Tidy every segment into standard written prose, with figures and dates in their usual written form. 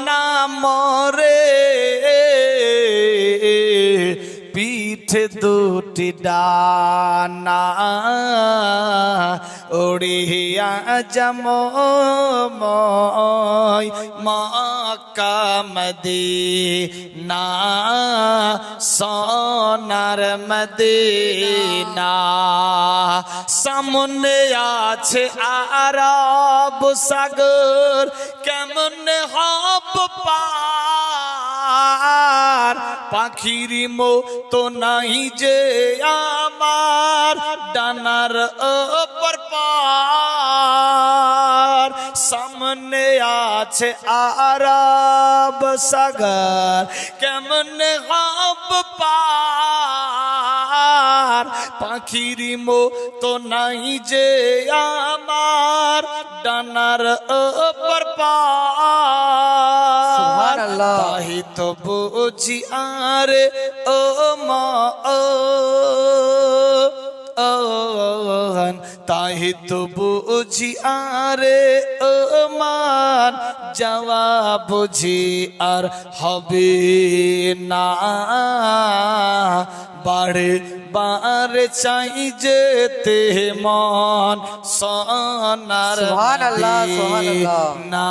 না মরে পিঠে দুটি ডানা উড়িয়া যাময় মক্কা মদিনা সোনার মদিনা। সামনে আছে আরব সাগর, কেমন হব পার? পাখির মতো নাই যে আমার ডানার উপর পার। সামনে আছে আরব সাগর, কেমন হব পার? পাখির মতো নাই যে আমার ডানার উপর পার। তাই তো বুঝি আরে ও মা তাই তো বুঝি আরে ও মান, যাওয়া বুঝি আর হবে না। বারে বারে চাই যেতে মন সোনার মদিনা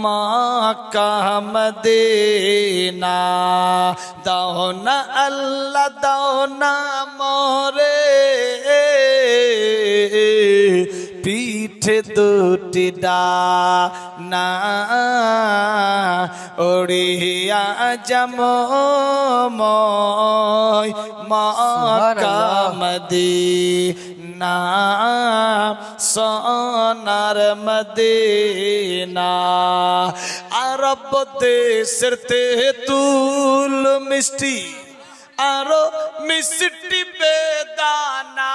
মক্কা মদিনা। দাও না আল্লাহ দাও না মোরে পিঠে দুটি ডানা উড়িয়া যাময় মক্কা মদিনা সোনার মদিনা। আরব দেশের তেঁতুল মিষ্টি আরো মিষ্টি বেদানা।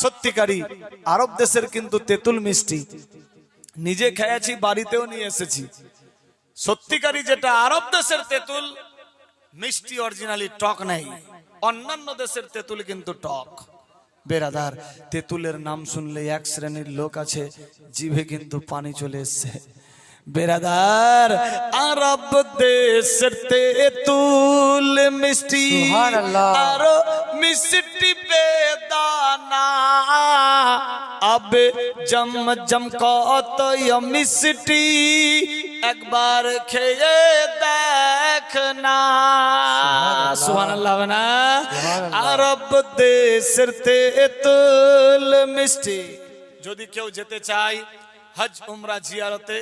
সত্যিকারী আরব দেশের কিন্তু তেঁতুল মিষ্টি, নিজে খেয়েছি, বাড়িতেও নিয়ে এসেছি। সত্যিকারী যেটা আরব দেশের তেঁতুল মিষ্টি, অরিজিনালি টক নাই। অন্যান্য দেশের তেঁতুল কিন্তু টক। বেরাদার, তেঁতুলের নাম শুনলে এক শ্রেণীর লোক আছে জিভে কিন্তু পানি চলে এসছে। বেরাদার, আরব দেশের তেঁতুল মিষ্টি আরো মিষ্টি বেদানা। আবে জম জম কত মিষ্টি একবার খেয়ে দেখ না। সুবহানাল্লাহ না। আরব দেশের তেঁতুল মিষ্টি। যদি কেউ যেতে চায় হজ উমরা জিয়ারতে,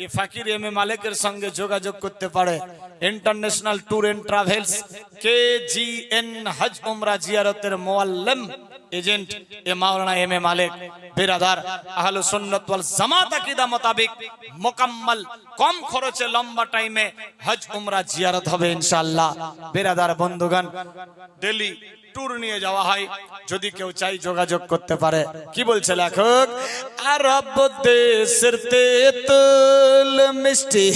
এই ফাকির এম এ মালিকের সঙ্গে যোগাযোগ করতে পারে। International tour and travels KGN হজ উমরা জিয়ারতের মুআল্লিম agent A Maulana M A মালিক। বিরাদার, আহলে সুন্নাত ওয়াল জামাত আকীদা মোতাবেক মুকাম্মাল কম খরচে লম্বা টাইমে হজ উমরা জিয়ারত হবে ইনশাআল্লাহ। বিরাদার বন্ধুগণ, দিল্লি ট্যুর নিয়ে যাওয়া হয়, যদি কেউ চাই যোগাযোগ করতে পারে। কি বলছে লেখক? আরব দেশের তেঁতুল মিষ্টি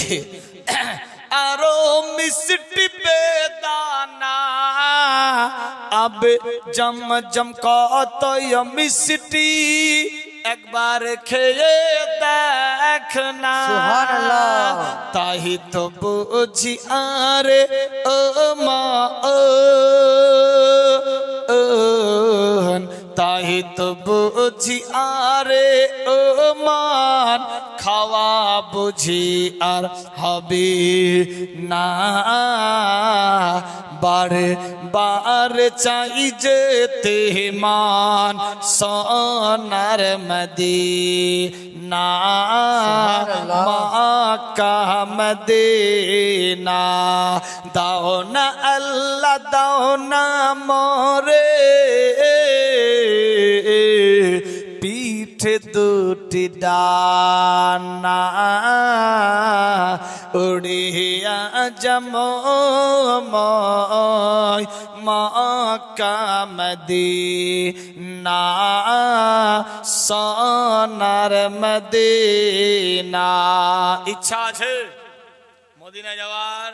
আরো মিষ্টি বেদানা। আবে জম জম কত মিষ্টি একবার খেয়ে দেখ না। তাই তো বুঝি আরে ও মা তাই তো বুঝি আরে ও মান, খাওয়া বুঝি আর হবে না। বারে বারে চাই যেতে মান সোনার মদিনা মক্কা মদিনা। দাও না আল্লাহ দাও না মোরে পিঠে দুটি ডানা উড়িয়া যাময় মক্কা মদিনা সোনার মদিনা। ইচ্ছা আছে মদিনা যাওয়ার?